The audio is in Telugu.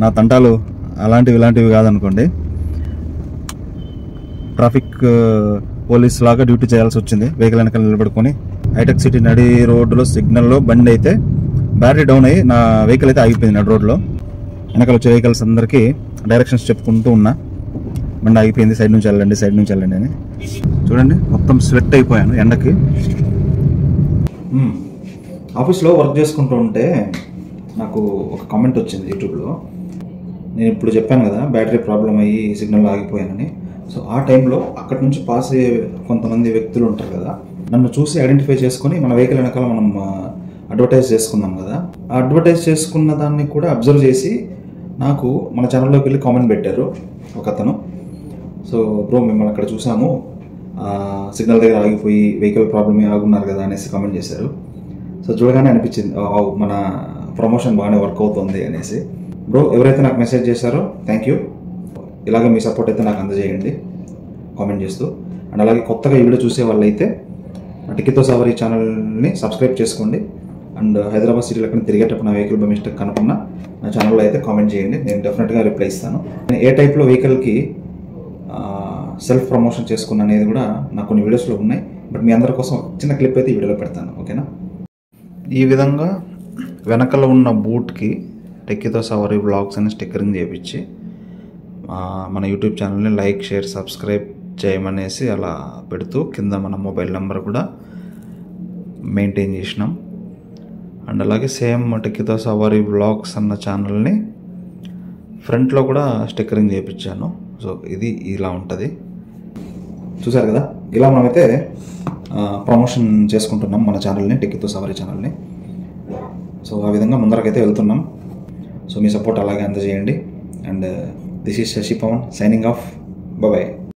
నా తంటాలు అలాంటివి ఇలాంటివి కాదనుకోండి. ట్రాఫిక్ పోలీస్ లాగా డ్యూటీ చేయాల్సి వచ్చింది. వెహికల్ వెనకాల నిలబడుకొని హైటెక్ సిటీ నడి రోడ్డులో సిగ్నల్లో బండి అయితే బ్యాటరీ డౌన్ అయ్యి నా వెహికల్ అయితే ఆగిపోయింది నడి రోడ్లో. వెనకాల వచ్చే వెహికల్స్ అందరికీ డైరెక్షన్స్ చెప్పుకుంటూ ఉన్నా, బండి ఆగిపోయింది, సైడ్ నుంచి వెళ్ళండి అని. చూడండి మొత్తం స్వెట్ అయిపోయాను ఎండకి. ఆఫీస్లో వర్క్ చేసుకుంటూ ఉంటే నాకు ఒక కామెంట్ వచ్చింది యూట్యూబ్లో. నేను ఇప్పుడు చెప్పాను కదా బ్యాటరీ ప్రాబ్లం అయ్యి సిగ్నల్ ఆగిపోయానని. సో ఆ టైంలో అక్కడి నుంచి పాస్ అయ్యే కొంతమంది వ్యక్తులు ఉంటారు కదా, నన్ను చూసి ఐడెంటిఫై చేసుకొని మన వెహికల్ వెనకాల మనం అడ్వర్టైజ్ చేసుకున్నాం కదా, ఆ అడ్వర్టైజ్ చేసుకున్న దాన్ని కూడా అబ్జర్వ్ చేసి నాకు మన ఛానల్లోకి వెళ్ళి కామెంట్ పెట్టారు ఒక అతను. సో బ్రో మిమ్మల్ని అక్కడ చూసాము, సిగ్నల్ దగ్గర ఆగిపోయి వెహికల్ ప్రాబ్లమే ఆగున్నారు కదా అనేసి కామెంట్ చేశారు. సో చూడగానే అనిపించింది మన ప్రమోషన్ బాగానే వర్క్ అవుతుంది అనేసి. బ్రో ఎవరైతే నాకు మెసేజ్ చేశారో థ్యాంక్ యూ. ఇలాగే మీ సపోర్ట్ అయితే నాకు అందజేయండి కామెంట్ చేస్తూ. అండ్ అలాగే కొత్తగా ఈ వీడియో చూసే వాళ్ళు అయితే టిక్కీతో సవారీ ఛానల్ని సబ్స్క్రైబ్ చేసుకోండి. అండ్ హైదరాబాద్ సిటీలో ఎక్కడ తిరిగేటప్పుడు నా వెహికల్ బై మిస్టేక్ కనుకున్నా నా ఛానల్లో అయితే కామెంట్ చేయండి, నేను డెఫినెట్గా రిప్లై ఇస్తాను. నేను ఏ టైప్లో వెహికల్కి సెల్ఫ్ ప్రమోషన్ చేసుకున్నా అనేది కూడా నాకు కొన్ని వీడియోస్లో ఉన్నాయి. బట్ మీ అందరి కోసం చిన్న క్లిప్ అయితే ఈ వీడియోలో పెడతాను, ఓకేనా. ఈ విధంగా వెనకలో ఉన్న బూట్కి టెక్కీతో సవారీ వ్లాగ్స్ అని స్టిక్కరింగ్ చేయించి మన యూట్యూబ్ ఛానల్ని లైక్, షేర్, సబ్స్క్రైబ్ చేయమనేసి అలా పెడుతూ కింద మన మొబైల్ నెంబర్ కూడా మెయింటైన్ చేసినాం. అండ్ అలాగే సేమ్ టెక్కీతో సవారీ వ్లాగ్స్ అన్న ఛానల్ని ఫ్రంట్లో కూడా స్టిక్కరింగ్ చేయించాను. సో ఇది ఇలా ఉంటుంది, చూసారు కదా. ఇలా మనమైతే ప్రమోషన్ చేసుకుంటున్నాం మన ఛానల్ని, టెక్కీతో సవారీ ఛానల్ని. సో ఆ విధంగా ముందరకైతే వెళ్తున్నాం. సో మీ సపోర్ట్ అలాగే అందజేయండి. And this is Sashi Pavan signing off. Bye.